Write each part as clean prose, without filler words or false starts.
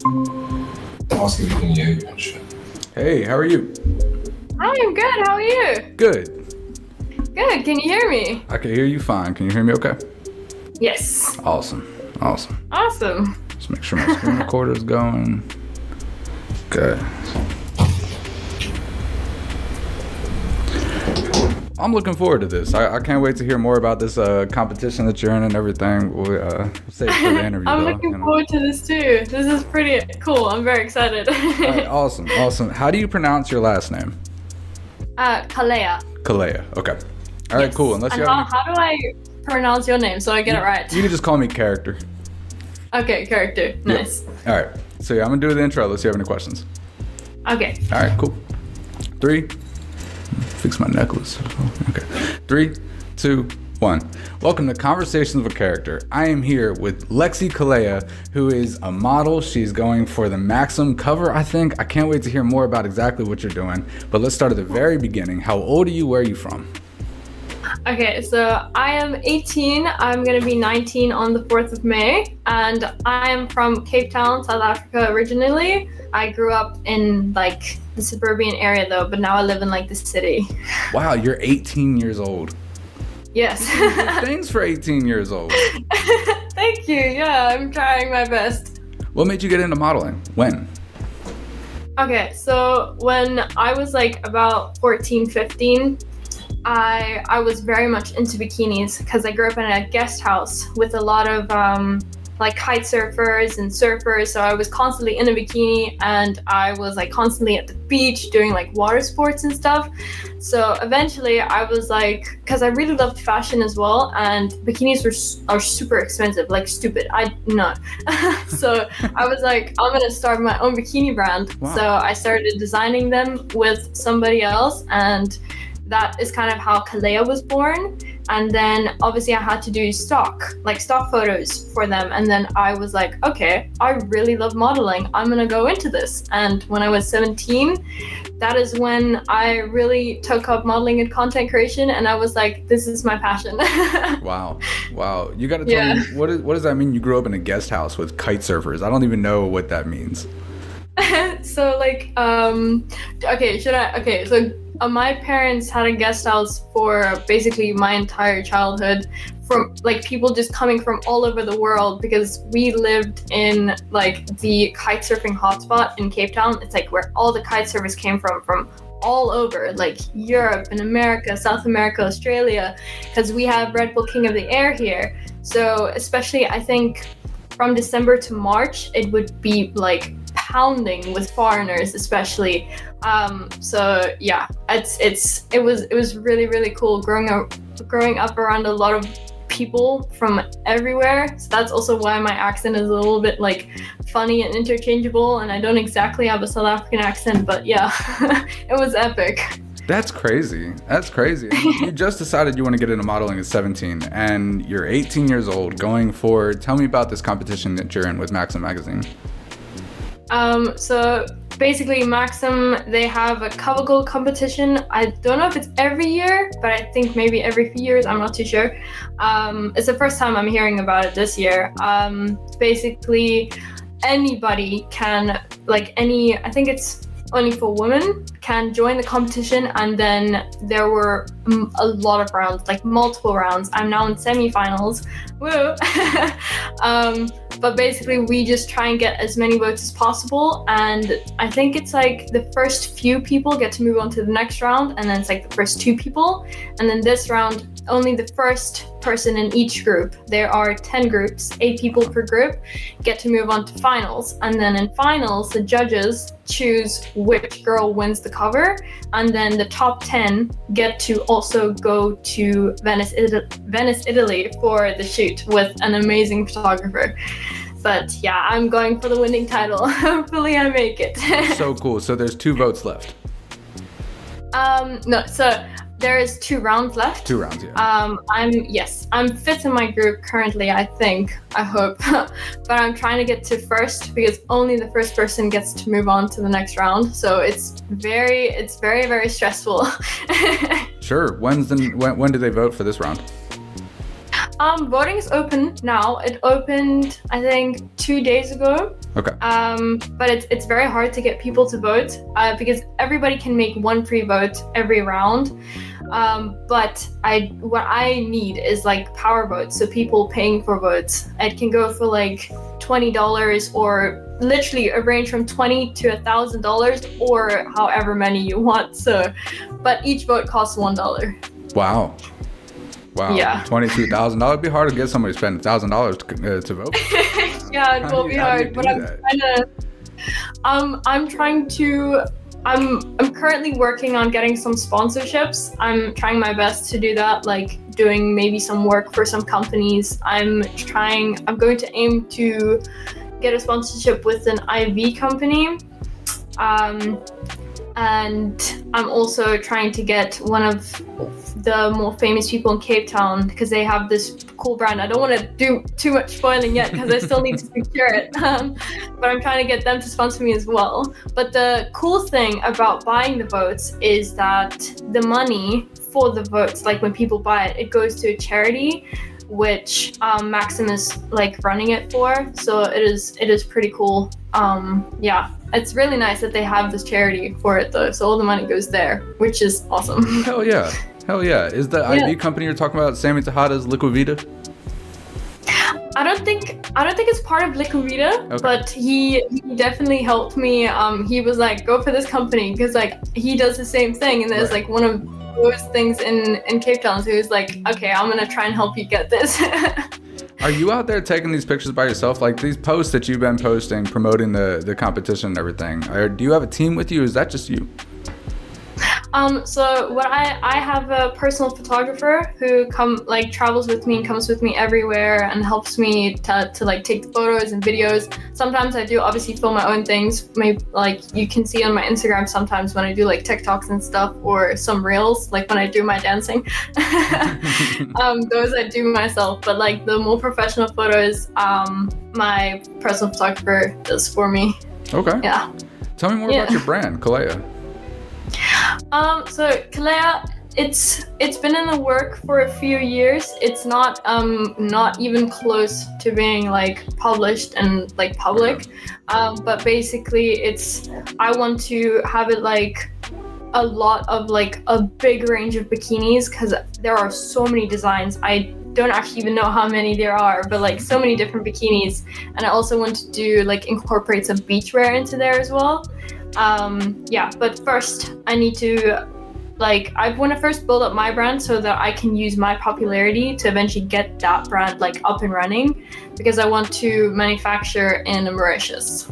Hey, how are you? I am good. How are you? Good. Good. Can you hear me? I can hear you fine. Can you hear me okay? Yes. Awesome. Awesome. Just make sure my screen recorder's going. Good. I'm looking forward to this. I can't wait to hear more about this competition that you're in and everything. We'll save it for the interview. I'm looking forward to this too. This is pretty cool. I'm very excited. All right, awesome. How do you pronounce your last name? Kalea. Kalea. Okay. All right, Yes. cool. Unless And you have how do I pronounce your name so I get it right? you can just call me Character. Okay, character. Nice. All right. So yeah, I'm gonna do the intro. Let's see if you have any questions. Okay. All right, cool. 3. Fix my necklace. Okay. 3, 2, 1. Welcome to Conversations with Character. I am here with Lexi Kalea, who is a model. She's going for the Maxim cover, I think. I can't wait to hear more about exactly what you're doing. But let's start at the very beginning. How old are you? Where are you from? Okay, so I am 18. I'm gonna be 19 on the 4th of May, and I am from Cape Town, South Africa originally. I grew up in like the suburban area though, but now I live in like the city. Wow, you're 18 years old. Yes. Thanks for 18 years old. Thank you. Yeah, I'm trying my best. What made you get into modeling? When? Okay, so when I was like about 14, 15, I was very much into bikinis because I grew up in a guest house with a lot of like kite surfers and surfers, so I was constantly in a bikini and I was like constantly at the beach doing like water sports and stuff. So eventually I was like, because I really loved fashion as well, and bikinis are super expensive, like stupid. I not. So I was like, I'm gonna start my own bikini brand. Wow. So I started designing them with somebody else, and that is kind of how Kalea was born. And then obviously I had to do stock photos for them. And then I was like, okay, I really love modeling. I'm gonna go into this. And when I was 17, that is when I really took up modeling and content creation. And I was like, this is my passion. Wow. You gotta tell me, what does that mean? You grew up in a guest house with kite surfers. I don't even know what that means. So like, my parents had a guest house for basically my entire childhood, from like people just coming from all over the world, because we lived in like the kite surfing hotspot in Cape Town. It's like where all the kite surfers came from all over, like Europe and America, South America, Australia, because we have Red Bull King of the Air here. So especially I think from December to March, it would be like pounding with foreigners, especially. So yeah, it was really, really cool growing up around a lot of people from everywhere. So that's also why my accent is a little bit like funny and interchangeable, and I don't exactly have a South African accent, but yeah, it was epic. That's crazy. You just decided you want to get into modeling at 17, and you're 18 years old going forward. Tell me about this competition that you're in with Maxim Magazine. So basically Maxim, they have a cover goal competition. I don't know if it's every year, but I think maybe every few years, I'm not too sure. It's the first time I'm hearing about it this year. Basically anybody can, I think it's only for women, can join the competition, and then there were a lot of rounds, like multiple rounds. I'm now in semifinals. Woo! But basically we just try and get as many votes as possible, and I think it's like the first few people get to move on to the next round, and then it's like the first 2 people, and then this round only the first person in each group, there are 10 groups, 8 people per group, get to move on to finals. And then in finals, the judges choose which girl wins the cover, and then the top 10 get to also go to Venice, Italy for the shoot with an amazing photographer. But yeah, I'm going for the winning title. Hopefully I make it. So cool. So there's 2 votes left. No, so there is 2 rounds left. 2 rounds, yeah. I'm 5th in my group currently, I hope. But I'm trying to get to first, because only the first person gets to move on to the next round. So it's very, very stressful. Sure. When do they vote for this round? Voting is open now. It opened, I think, 2 days ago. Okay. But it's very hard to get people to vote because everybody can make one free vote every round. But what I need is like power votes, so people paying for votes. It can go for like $20 or literally a range from $20 to $1,000 or however many you want. So, but each vote costs $1. Wow. Yeah. $22,000. It'd be hard to get somebody to spend $1,000 to vote. Yeah, it will be hard, but I'm currently working on getting some sponsorships. I'm trying my best to do that, like doing maybe some work for some companies. I'm going to aim to get a sponsorship with an IV company. And I'm also trying to get one of the more famous people in Cape Town because they have this cool brand. I don't want to do too much spoiling yet because I still need to secure it. But I'm trying to get them to sponsor me as well. But the cool thing about buying the votes is that the money for the votes, like when people buy it, it goes to a charity, which Maxim is like running it for. So it is pretty cool. Yeah, it's really nice that they have this charity for it though. So all the money goes there, which is awesome. Hell yeah. Is the IV company you're talking about Sammy Tejada's Liquivita? I don't think it's part of Liquivita, okay. But he definitely helped me. He was like, go for this company because like he does the same thing, and there's like one of those things in Cape Town. So he was like, okay, I'm gonna try and help you get this. Are you out there taking these pictures by yourself? Like these posts that you've been posting, promoting the competition and everything. Or do you have a team with you? Or is that just you? So what I have a personal photographer who travels with me and comes with me everywhere and helps me to like take the photos and videos. Sometimes I do obviously film my own things. Maybe like you can see on my Instagram sometimes when I do like TikToks and stuff or some reels, like when I do my dancing. Those I do myself, but like the more professional photos, my personal photographer does for me. Okay. Yeah. Tell me more about your brand, Kalea. So Kalea, it's been in the work for a few years. It's not even close to being like published and like public. But basically I want to have it like a lot of like a big range of bikinis because there are so many designs. I don't actually even know how many there are, but like so many different bikinis. And I also want to do like incorporate some beachwear into there as well. But first I need to I want to first build up my brand so that I can use my popularity to eventually get that brand like up and running because I want to manufacture in Mauritius.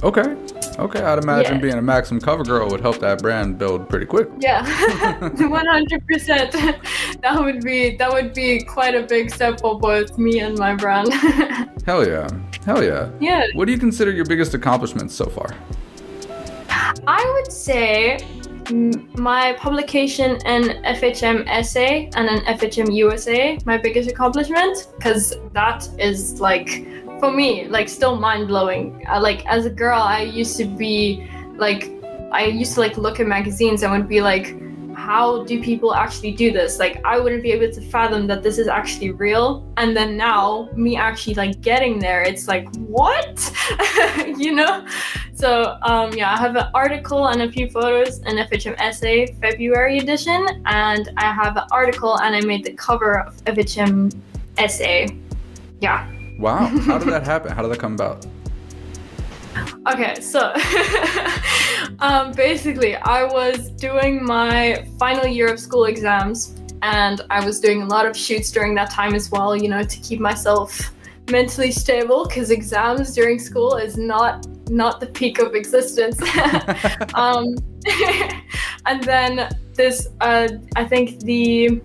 Okay. I'd imagine being a Maxim cover girl would help that brand build pretty quick. Yeah, 100%. That would be quite a big step for both me and my brand. Hell yeah. Yeah. What do you consider your biggest accomplishments so far? I would say my publication in FHM Essay and in FHM USA, my biggest accomplishment, because that is like, for me, like still mind-blowing. As a girl, I used to look at magazines and would be like, how do people actually do this? Like, I wouldn't be able to fathom that this is actually real. And then now, me actually like getting there, it's like, what? You know? So I have an article and a few photos in FHM Essay February edition, and I have an article and I made the cover of FHM Essay. Yeah. Wow. How did that happen? How did that come about? Okay, so basically I was doing my final year of school exams and I was doing a lot of shoots during that time as well, you know, to keep myself mentally stable because exams during school is not the peak of existence. And then this, I think the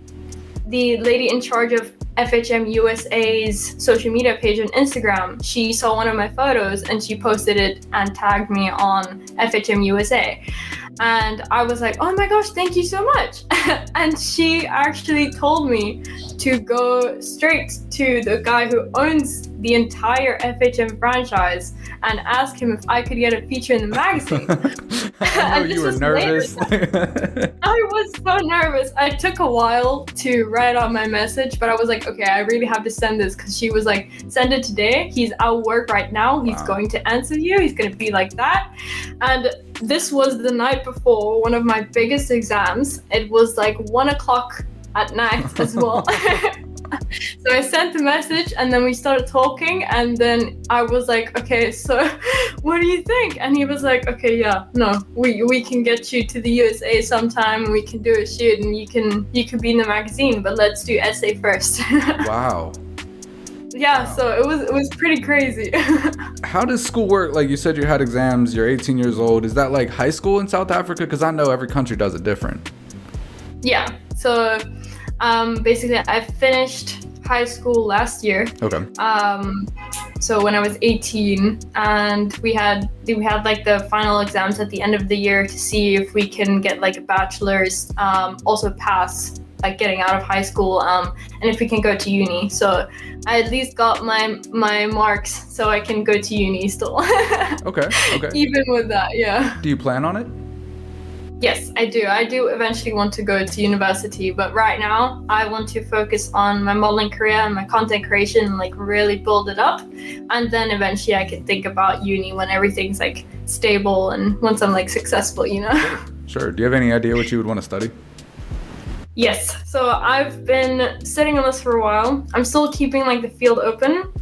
lady in charge of FHM USA's social media page on Instagram, she saw one of my photos and she posted it and tagged me on FHM USA. And I was like, oh my gosh, thank you so much. And she actually told me to go straight to the guy who owns the entire FHM franchise and ask him if I could get a feature in the magazine. I know you were nervous. I was so nervous. It took a while to write out my message, but I was like, okay, I really have to send this, because she was like, send it today. He's at work right now. He's going to answer you. He's going to be like that. And this was the night before one of my biggest exams. It was like 1:00 at night as well. So I sent the message, and then we started talking, and then I was like, okay, so what do you think? And he was like, okay, yeah, no, we can get you to the USA sometime, and we can do a shoot, and you can be in the magazine, but let's do essay first. Wow. Yeah, wow. So it was pretty crazy. How does school work? Like you said, you had exams, you're 18 years old. Is that like high school in South Africa? Because I know every country does it different. Yeah, so basically I finished high school last year. Okay. So when I was 18, and we had like the final exams at the end of the year to see if we can get like a bachelor's, also pass like getting out of high school, and if we can go to uni. So I at least got my marks, so I can go to uni still. Okay. Even with that, yeah. Do you plan on it? Yes, I do. I do eventually want to go to university, but right now I want to focus on my modeling career and my content creation and like really build it up. And then eventually I can think about uni when everything's like stable and once I'm like successful, you know? Sure. Do you have any idea what you would want to study? Yes. So I've been sitting on this for a while. I'm still keeping like the field open.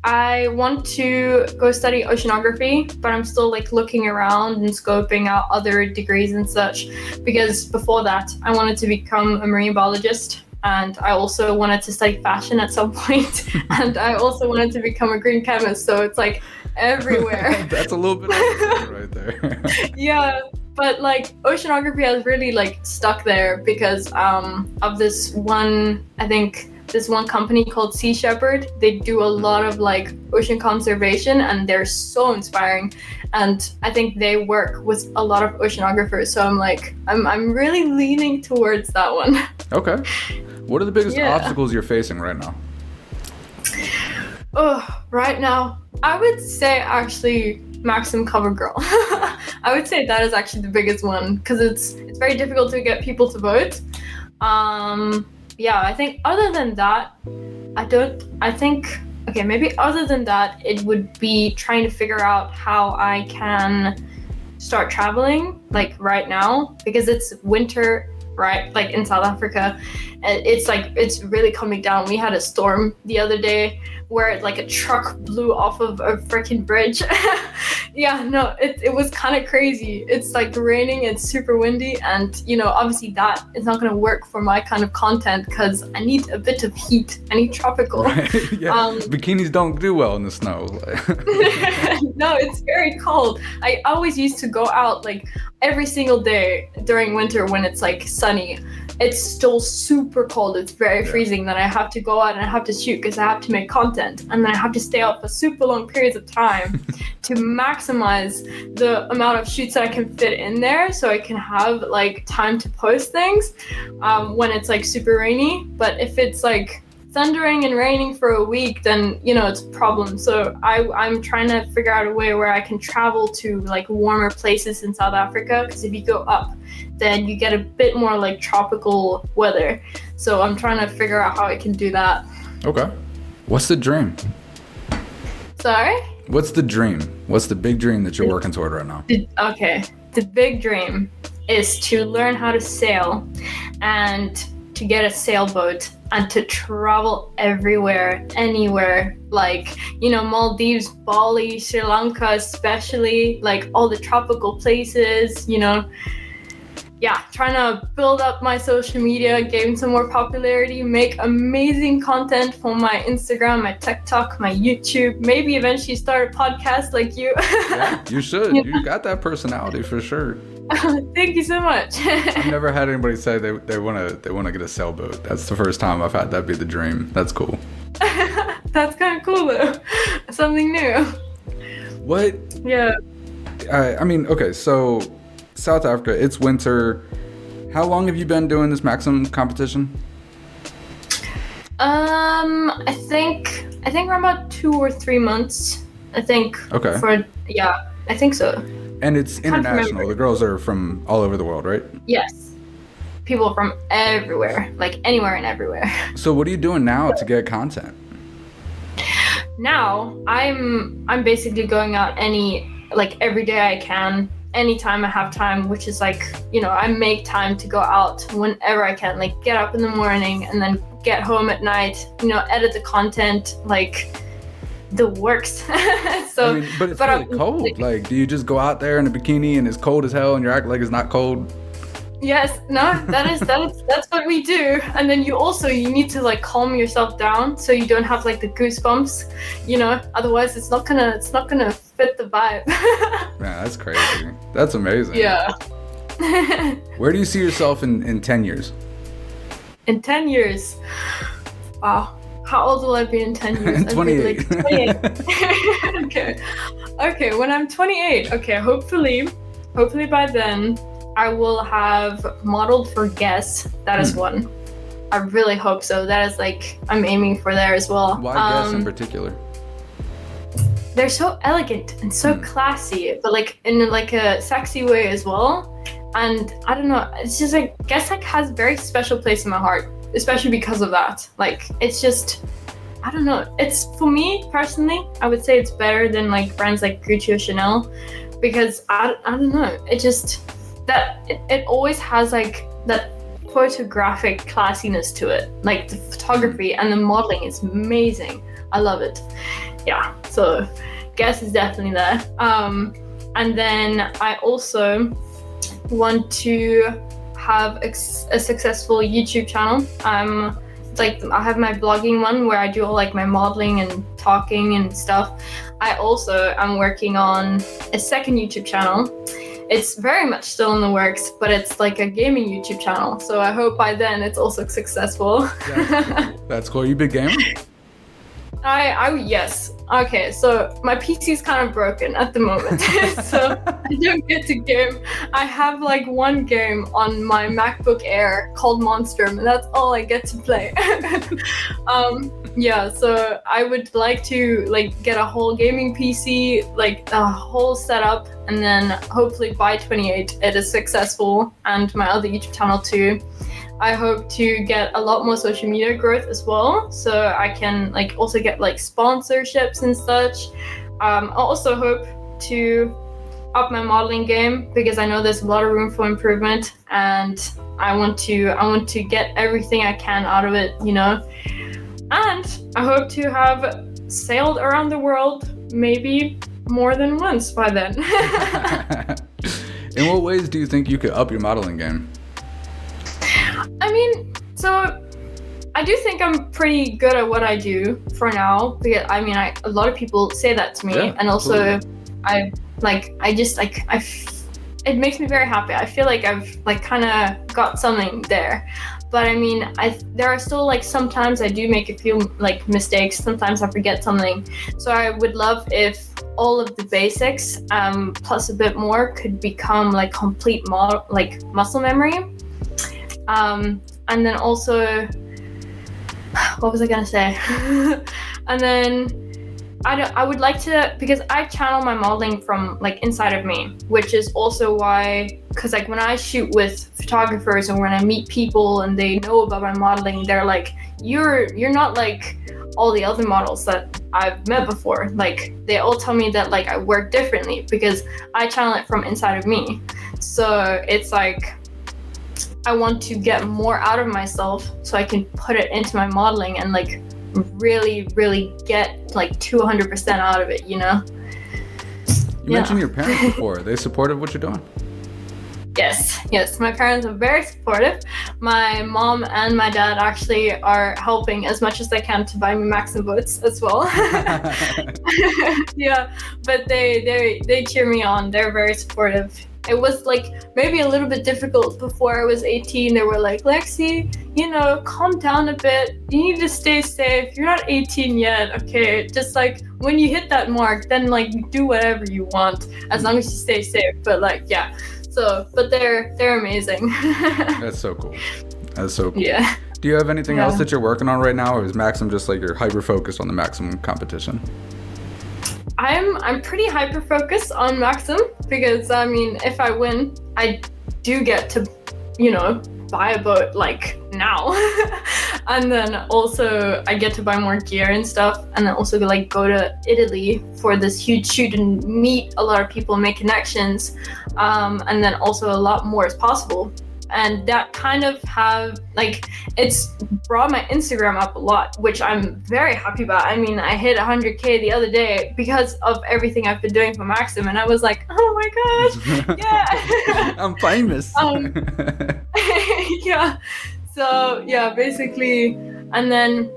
I want to go study oceanography, but I'm still like looking around and scoping out other degrees and such, because before that I wanted to become a marine biologist, and I also wanted to study fashion at some point, and I also wanted to become a green chemist, so it's like everywhere. That's a little bit right there. Yeah, but like oceanography has really like stuck there because of this one, I think this one company called Sea Shepherd. They do a lot of like ocean conservation, and they're so inspiring, and I think they work with a lot of oceanographers, so I'm really leaning towards that one. Okay. What are the biggest obstacles you're facing right now? Oh, right now I would say actually Maxim cover girl. I would say that is actually the biggest one, because it's very difficult to get people to vote. Yeah, I think other than that, maybe other than that, it would be trying to figure out how I can start traveling like right now, because it's winter, right? Like in South Africa, it's really coming down. We had a storm the other day where like a truck blew off of a freaking bridge. Yeah, no, it was kind of crazy. It's like raining, it's super windy, and you know, obviously that is not going to work for my kind of content, because I need a bit of heat. I need tropical. Right. Yeah. Bikinis don't do well in the snow. No, it's very cold. I always used to go out like every single day during winter when it's like sunny. It's still super cold. It's very freezing. Then I have to go out and I have to shoot because I have to make content, and then I have to stay out for super long periods of time to maximize the amount of shoots that I can fit in there, so I can have like time to post things when it's like super rainy. But if it's like thundering and raining for a week, then you know it's a problem. So I'm trying to figure out a way where I can travel to like warmer places in South Africa, because if you go up, then you get a bit more like tropical weather. So I'm trying to figure out how I can do that. Okay. What's the dream? Sorry? What's the dream? What's the big dream that you're working toward right now? Okay. The big dream is to learn how to sail and to get a sailboat and to travel everywhere, anywhere, like, you know, Maldives, Bali, Sri Lanka, especially, like all the tropical places, you know. Yeah, trying to build up my social media, gain some more popularity, make amazing content for my Instagram, my TikTok, my YouTube, maybe eventually start a podcast like you. Yeah, you should. You got that personality for sure. Thank you so much. I've never had anybody say they want to get a sailboat. That's the first time I've had that be the dream. That's cool. That's kind of cool though. Something new. What? Yeah. I mean, okay, so South Africa. It's winter. How long have you been doing this Maxim competition? I think around about 2 or 3 months. I think. Okay. I think so. And it's international. The girls are from all over the world, right? Yes. People from everywhere, like anywhere and everywhere. So what are you doing now to get content? Now I'm basically going out every day I can, anytime I have time, which is like, I make time to go out whenever I can, like get up in the morning and then get home at night, edit the content, like the works. So, but it's really cold. Like, do you just go out there in a bikini and it's cold as hell and you act like it's not cold? Yes, no, that's what we do. And then you need to like calm yourself down so you don't have like the goosebumps, otherwise it's not gonna fit the vibe. Man, that's crazy. That's amazing. Yeah. Where do you see yourself in 10 years? In 10 years? Wow. How old will I be in 10 years? 28. 28. Okay, when I'm 28, hopefully by then I will have modeled for Guess. That is one. I really hope so. That is like, I'm aiming for there as well. Why Guess in particular? They're so elegant and so classy, but like in like a sexy way as well. And I don't know, it's just like, Guess like has a very special place in my heart, especially because of that. Like, it's just, I don't know. It's, for me personally, I would say it's better than like brands like Gucci or Chanel, because I don't know. It just, it always has like that photographic classiness to it. Like the photography and the modeling is amazing. I love it. Yeah, so Guess is definitely there. And then I also want to have a successful YouTube channel. Like I have my blogging one where I do all like my modeling and talking and stuff. I also am working on a second YouTube channel. It's very much still in the works, but it's like a gaming YouTube channel. So I hope by then it's also successful. That's cool. You big gamer? Yes. Okay, so my PC is kind of broken at the moment, so I don't get to game. I have like one game on my MacBook Air called Monstrum, and that's all I get to play. Yeah, so I would like to like get a whole gaming PC, like a whole setup, and then hopefully by 28 it is successful, and my other YouTube channel too. I hope to get a lot more social media growth as well, so I can like also get like sponsorships and such. I also hope to up my modeling game because I know there's a lot of room for improvement, and I want to get everything I can out of it, And I hope to have sailed around the world maybe more than once by then. In what ways do you think you could up your modeling game? I mean, so I do think I'm pretty good at what I do for now, because a lot of people say that to me, and also absolutely. It makes me very happy. I feel like I've like kind of got something there. But I mean, there are still like sometimes I do make a few like mistakes. Sometimes I forget something. So I would love if all of the basics plus a bit more could become like complete muscle memory. And then also, what was I gonna say? And then I would like to, because I channel my modeling from like inside of me, which is also why, because like when I shoot with photographers and when I meet people and they know about my modeling, they're like, you're not like all the other models that I've met before. Like they all tell me that like I work differently because I channel it from inside of me. So it's like, I want to get more out of myself so I can put it into my modeling and like really, really get like 200% out of it, You mentioned your parents before. Are they supportive of what you're doing? Yes. My parents are very supportive. My mom and my dad actually are helping as much as they can to buy me Maxim boots as well. Yeah, but they cheer me on. They're very supportive. It was like maybe a little bit difficult before I was 18. They were like, Lexi, calm down a bit. You need to stay safe. You're not 18 yet, okay? Just like when you hit that mark, then like do whatever you want as long as you stay safe. But like, yeah. So, but they're amazing. That's so cool. That's so cool. Yeah. Do you have anything else that you're working on right now, or is Maxim just like you're hyper focused on the Maxim competition? I'm pretty hyper focused on Maxim because I mean, if I win, I do get to, buy a boat like now, and then also I get to buy more gear and stuff, and then also like go to Italy for this huge shoot and meet a lot of people, make connections, and then also a lot more is possible. And that kind of it's brought my Instagram up a lot, which I'm very happy about. I mean, I hit 100K the other day because of everything I've been doing for Maxim, and I was like, oh my gosh, yeah. I'm famous. Yeah. So yeah, basically, and then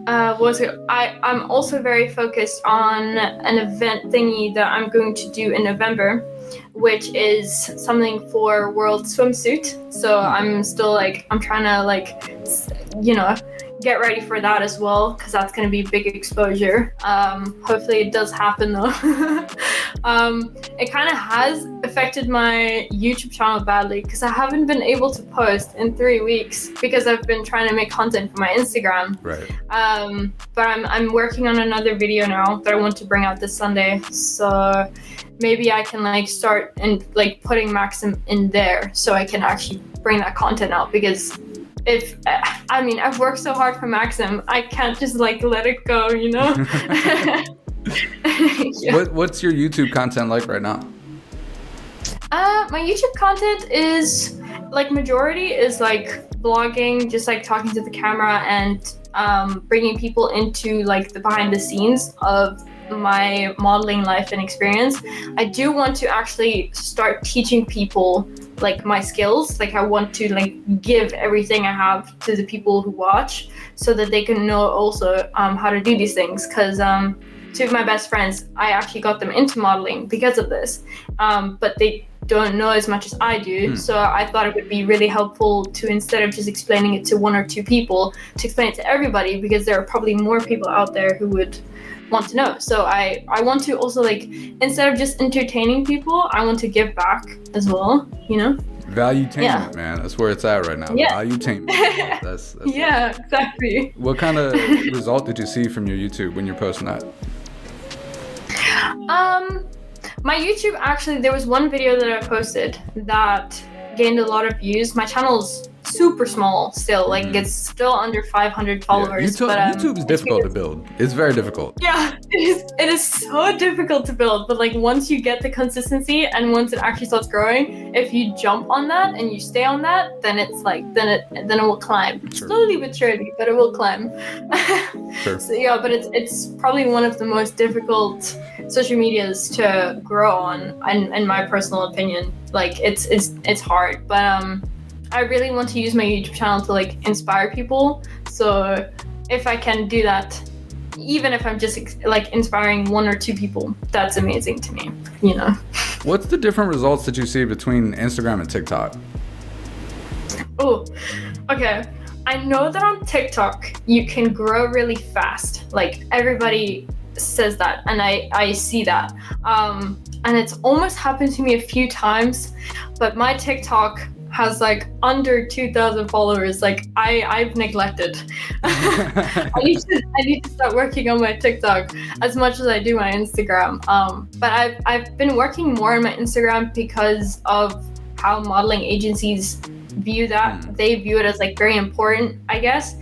I'm also very focused on an event thingy that I'm going to do in November, which is something for World Swimsuit. So I'm still I'm trying to get ready for that as well, because that's going to be big exposure. Hopefully it does happen though. It kind of has affected my YouTube channel badly because I haven't been able to post in 3 weeks because I've been trying to make content for my Instagram. Right. But I'm working on another video now that I want to bring out this Sunday. So maybe I can start and putting Maxim in there so I can actually bring that content out, because I've worked so hard for Maxim, I can't just let it go, Yeah. What's your YouTube content like right now? My YouTube content is majority is vlogging, just talking to the camera and bringing people into the behind the scenes of my modeling life and experience. I do want to actually start teaching people my skills. I want to give everything I have to the people who watch so that they can know also how to do these things, because two of my best friends, I actually got them into modeling because of this, but they don't know as much as I do. So I thought it would be really helpful to, instead of just explaining it to one or two people, to explain it to everybody, because there are probably more people out there who would want to know. So I want to also instead of just entertaining people, I want to give back as well, Valuetainment, man. That's where it's at right now. Yeah. Valuetainment. That's yeah, exactly. What kind of result did you see from your YouTube when you're posting that? My YouTube, actually, there was one video that I posted that gained a lot of views. My channel's super small still, it's still under 500 followers. Yeah, YouTube is difficult to build. It's very difficult. Yeah, it is so difficult to build, but once you get the consistency and once it actually starts growing, if you jump on that and you stay on that, then it's then it will climb. Sure. Slowly but surely, but it will climb. Sure. So yeah, but it's probably one of the most difficult social medias to grow on, in my personal opinion. It's hard, but I really want to use my YouTube channel to inspire people. So if I can do that, even if I'm just inspiring one or two people, that's amazing to me, What's the different results that you see between Instagram and TikTok? Oh, okay. I know that on TikTok you can grow really fast. Everybody says that, and I see that. And it's almost happened to me a few times, but my TikTok has under 2,000 followers. I've neglected. I need to start working on my TikTok as much as I do my Instagram. But I've been working more on my Instagram because of how modeling agencies view that. They view it as very important, I guess,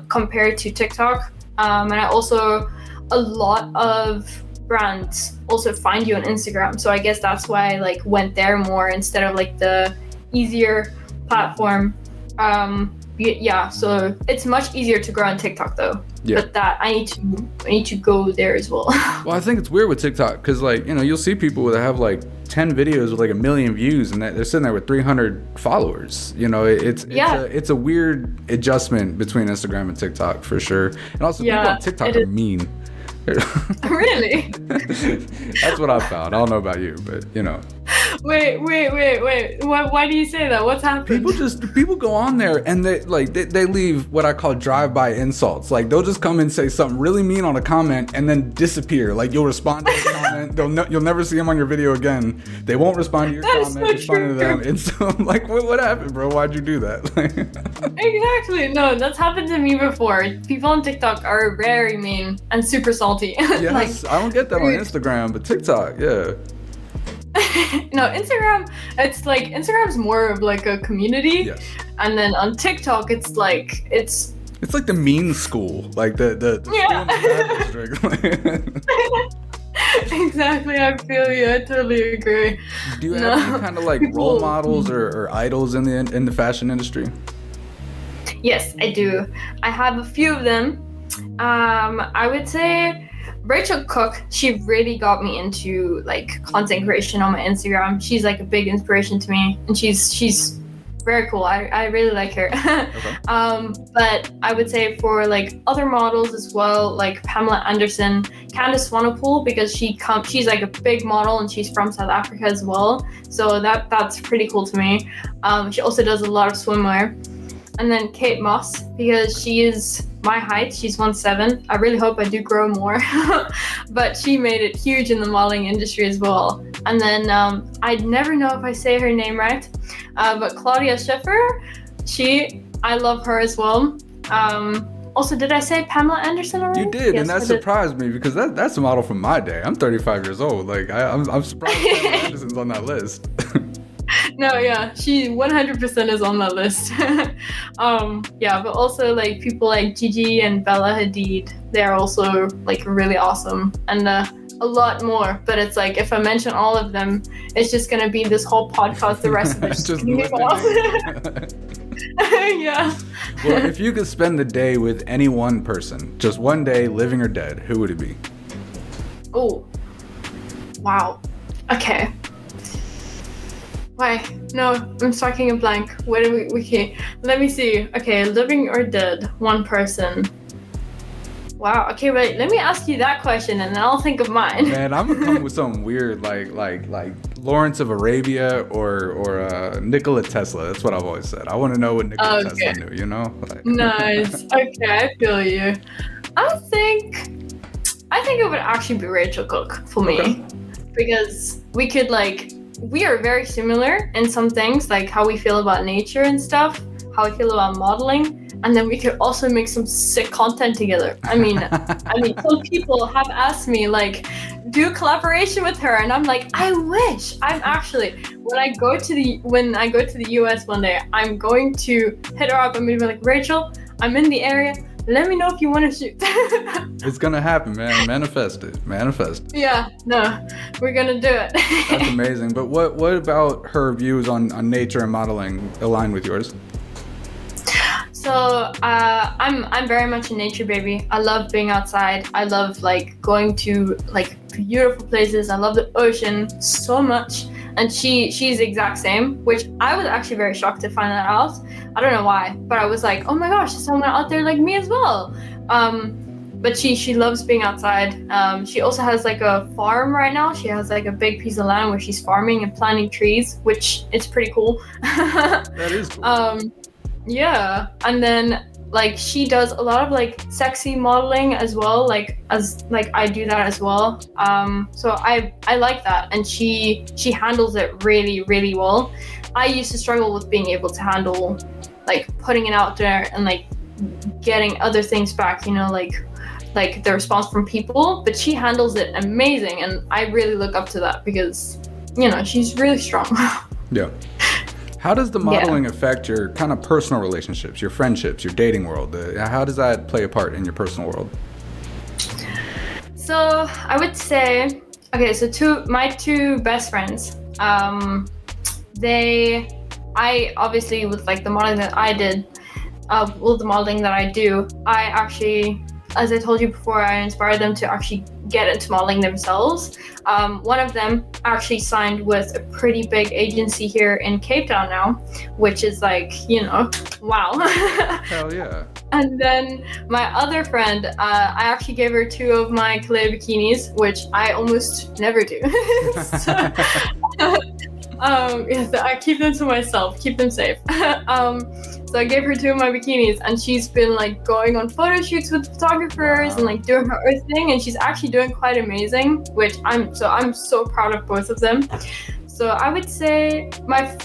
compared to TikTok. And I also, a lot of brands also find you on Instagram. So I guess that's why I went there more instead of the easier platform. Yeah, so it's much easier to grow on TikTok though. Yeah. But that I need to go there as well. Well, I think it's weird with TikTok because you'll see people that have 10 videos with 1 million views and they're sitting there with 300 followers. It's a weird adjustment between Instagram and TikTok for sure. And also people on TikTok are mean. Really? That's what I found. I don't know about you, but Wait. Why do you say that? What's happened? People go on there and they leave what I call drive-by insults. Like they'll just come and say something really mean on a comment and then disappear. Like you'll respond to the comment, you'll never see them on your video again. They won't respond to your comment, so respond true. to them. And so I'm like, what happened, bro? Why'd you do that? Exactly. No, that's happened to me before. People on TikTok are very mean and super salty. Yes, I don't get that on Instagram, but TikTok, yeah. No, Instagram, it's like Instagram's more of like a community. Yes. And then on TikTok it's like it's like the mean school, like the school in the bad district. Exactly, I feel you. I totally agree. Do you have any kind of like role models or idols in the fashion industry? Yes, I do. I have a few of them. I would say Rachel Cook, she really got me into like content creation on my Instagram. She's like a big inspiration to me, and she's very cool. I really like her. Okay. But I would say for like other models as well, like Pamela Anderson, Candice Swanepoel, because she's like a big model and she's from South Africa as well. So that's pretty cool to me. She also does a lot of swimwear. And then Kate Moss, because she is my height. She's 1'7". I really hope I do grow more. But she made it huge in the modeling industry as well. And then I'd never know if I say her name right. But Claudia Schiffer, I love her as well. Also, did I say Pamela Anderson already? You did, yes, and that surprised me because that's a model from my day. I'm 35 years old. Like I'm surprised Pamela Anderson's on that list. No, yeah, she 100% is on that list. Yeah, but also like people like Gigi and Bella Hadid, they're also like really awesome, and a lot more. But it's like if I mention all of them, it's just gonna be this whole podcast. The rest of it just Yeah. Well, if you could spend the day with any one person, just one day, living or dead, who would it be? Oh, wow. Okay. Why? No, I'm striking a blank. Where do we? Okay, let me see. Okay, living or dead, one person. Wow. Okay, wait. Let me ask you that question, and then I'll think of mine. Man, I'm gonna come with something weird, like Lawrence of Arabia or Nikola Tesla. That's what I've always said. I want to know what Nikola Tesla knew. You know? Like. Nice. Okay, I feel you. I think it would actually be Rachel Cook for me, because we are very similar in some things, like how we feel about nature and stuff, how we feel about modeling, and then we could also make some sick content together. I mean, some people have asked me like, do collaboration with her, and I'm like, I wish. I'm actually, when I go to the US one day, I'm going to hit her up. I'm gonna be like, Rachel, I'm in the area. Let me know if you want to shoot. It's gonna happen, man. Manifest it. Yeah, no, we're gonna do it. That's amazing. But what about her views on nature and modeling align with yours? So I'm very much a nature baby. I love being outside. I love like going to like beautiful places. I love the ocean so much. And she's the exact same, which I was actually very shocked to find that out. I don't know why, but I was like, oh my gosh, there's someone out there like me as well. But she loves being outside. She also has like a farm right now. She has like a big piece of land where she's farming and planting trees, which is pretty cool. That is cool. Yeah, and then like she does a lot of like sexy modeling as well, like I do that as well. So I like that, and she handles it really, really well. I used to struggle with being able to handle like putting it out there and like getting other things back, you know, like the response from people, but she handles it amazing, and I really look up to that because, you know, she's really strong. Yeah. How does the modeling affect your kind of personal relationships, your friendships, your dating world? How does that play a part in your personal world? So I would say, okay, so my two best friends, I obviously, with like the modeling that I did, with the modeling that I do, I actually, as I told you before, I inspired them to actually get into modeling themselves. One of them actually signed with a pretty big agency here in Cape Town now, which is like, you know, wow. Hell yeah. And then my other friend, I actually gave her 2 of my clay bikinis, which I almost never do. Yes, I keep them to myself, keep them safe. So I gave her 2 of my bikinis, and she's been like going on photo shoots with photographers and like doing her own thing, and she's actually doing quite amazing, which I'm so proud of both of them. So I would say my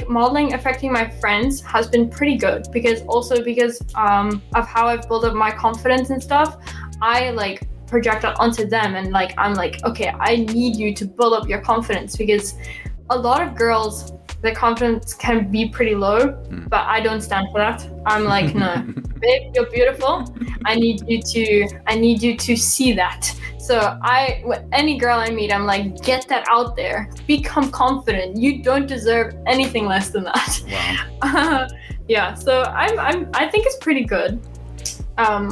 modeling affecting my friends has been pretty good, because of how I've built up my confidence and stuff. I like project that onto them, and like I'm like, okay, I need you to build up your confidence, because a lot of girls, their confidence can be pretty low, but I don't stand for that. I'm like, no, babe, you're beautiful. I need you to see that. So any girl I meet, I'm like, get that out there. Become confident. You don't deserve anything less than that. Wow. Yeah. So I think it's pretty good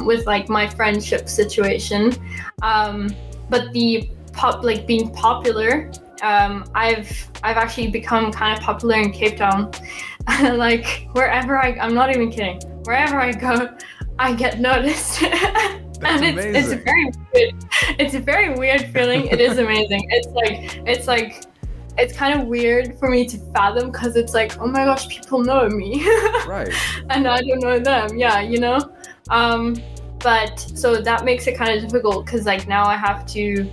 with like my friendship situation. But the being popular. I've actually become kind of popular in Cape Town. Like I'm not even kidding. Wherever I go, I get noticed. And it's a very weird feeling. It is amazing. It's kind of weird for me to fathom, because it's like, oh my gosh, people know me. Right. And I don't know them. Yeah, you know. But so that makes it kind of difficult, because like now I have to.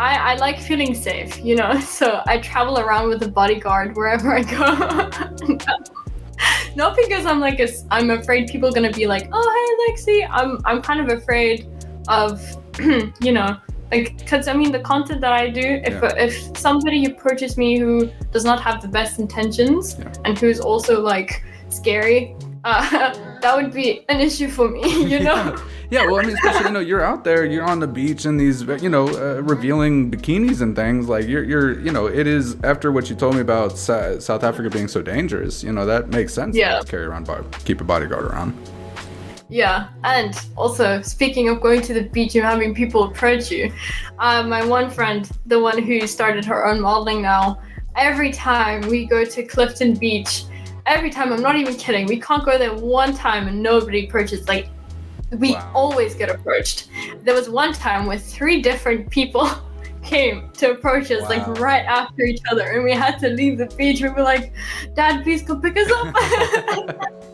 I like feeling safe, you know, so I travel around with a bodyguard wherever I go. Not because I'm afraid people are gonna be like, oh, hey, Lexi. I'm kind of afraid of, you know, like, because I mean, the content that I do, if somebody approaches me who does not have the best intentions and who's also like scary, that would be an issue for me, you know? Yeah, well, I mean, especially, you know, you're out there, you're on the beach in these, you know, revealing bikinis and things. Like, you're, you know, it is, after what you told me about South Africa being so dangerous, you know, that makes sense. Yeah. To keep a bodyguard around. Yeah, and also, speaking of going to the beach and having people approach you, my one friend, the one who started her own modeling now, every time we go to Clifton Beach, every time, I'm not even kidding, we can't go there one time and nobody approaches. Like, we always get approached. There was one time where 3 different people came to approach us, like right after each other, and we had to leave the beach. We were like, Dad, please go pick us up.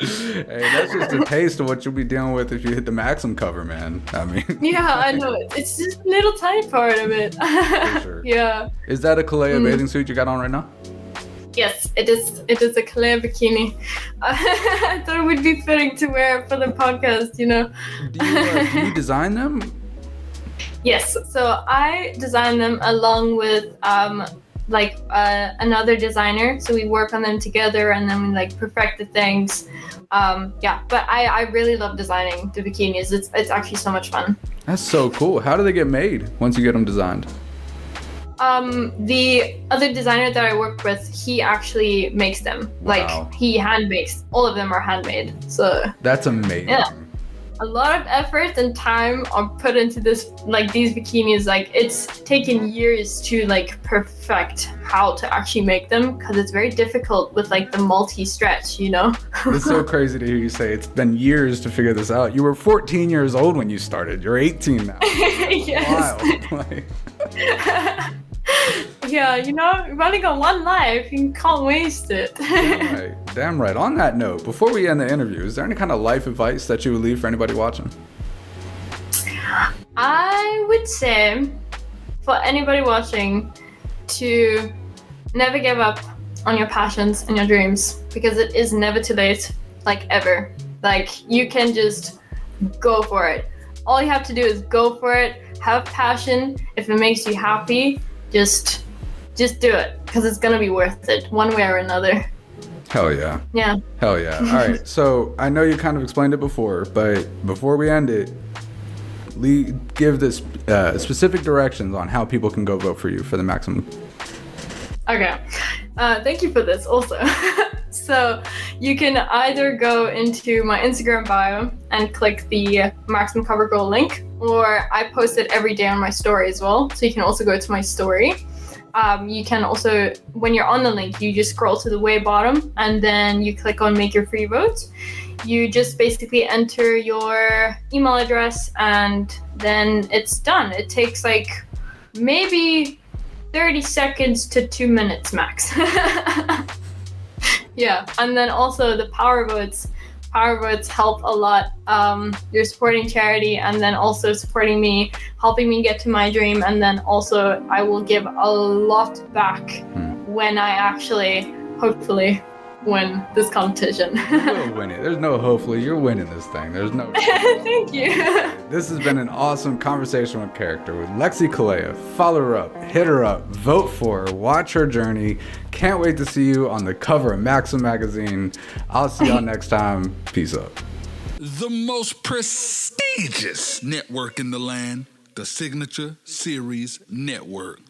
Hey, that's just a taste of what you'll be dealing with if you hit the Maxim cover, man. I mean, yeah, I know. It's just a little tiny part of it. For sure. Yeah. Is that a Kalea bathing suit you got on right now? Yes, it is. It is a Kalea bikini. I thought it would be fitting to wear for the podcast, you know. Do you design them? Yes. So I design them along with another designer. So we work on them together, and then we like perfect the things. But I really love designing the bikinis. It's actually so much fun. That's so cool. How do they get made once you get them designed? The other designer that I work with, he actually makes them. Like, he hand makes. All of them are handmade. So that's amazing. Yeah. A lot of effort and time are put into this, like these bikinis. Like, it's taken years to like perfect how to actually make them, because it's very difficult with like the multi-stretch, you know. It's so crazy to hear you say it's been years to figure this out. You were 14 years old when you started. You're 18 now. Yes. Wild. Yeah, you know, you've only got one life. You can't waste it. Damn right. On that note, before we end the interview, is there any kind of life advice that you would leave for anybody watching? I would say for anybody watching to never give up on your passions and your dreams, because it is never too late, like ever. Like, you can just go for it. All you have to do is go for it, have passion. If it makes you happy, just do it, because it's gonna be worth it one way or another. Hell yeah. Yeah. Hell yeah. All right. So I know you kind of explained it before, but before we end it, give this specific directions on how people can go vote for you for the Maxim. Okay. Thank you for this also. So you can either go into my Instagram bio and click the Maxim Cover Girl link, or I post it every day on my story as well. So you can also go to my story. You can also, when you're on the link, you just scroll to the way bottom and then you click on make your free vote. You just basically enter your email address and then it's done. It takes like maybe 30 seconds to 2 minutes max. Yeah, and then also the power votes. Power votes help a lot. You're supporting charity and then also supporting me, helping me get to my dream, and then also I will give a lot back when I actually, hopefully, win this competition. You will win it. There's no hopefully. You're winning this thing. There's no. Thank you. This has been an awesome conversation with character with Lexi Kalea. Follow her up, hit her up, vote for her, watch her journey. Can't wait to see you on the cover of Maxim Magazine. I'll see y'all next time. Peace out. The most prestigious network in the land, the Signature Series Network.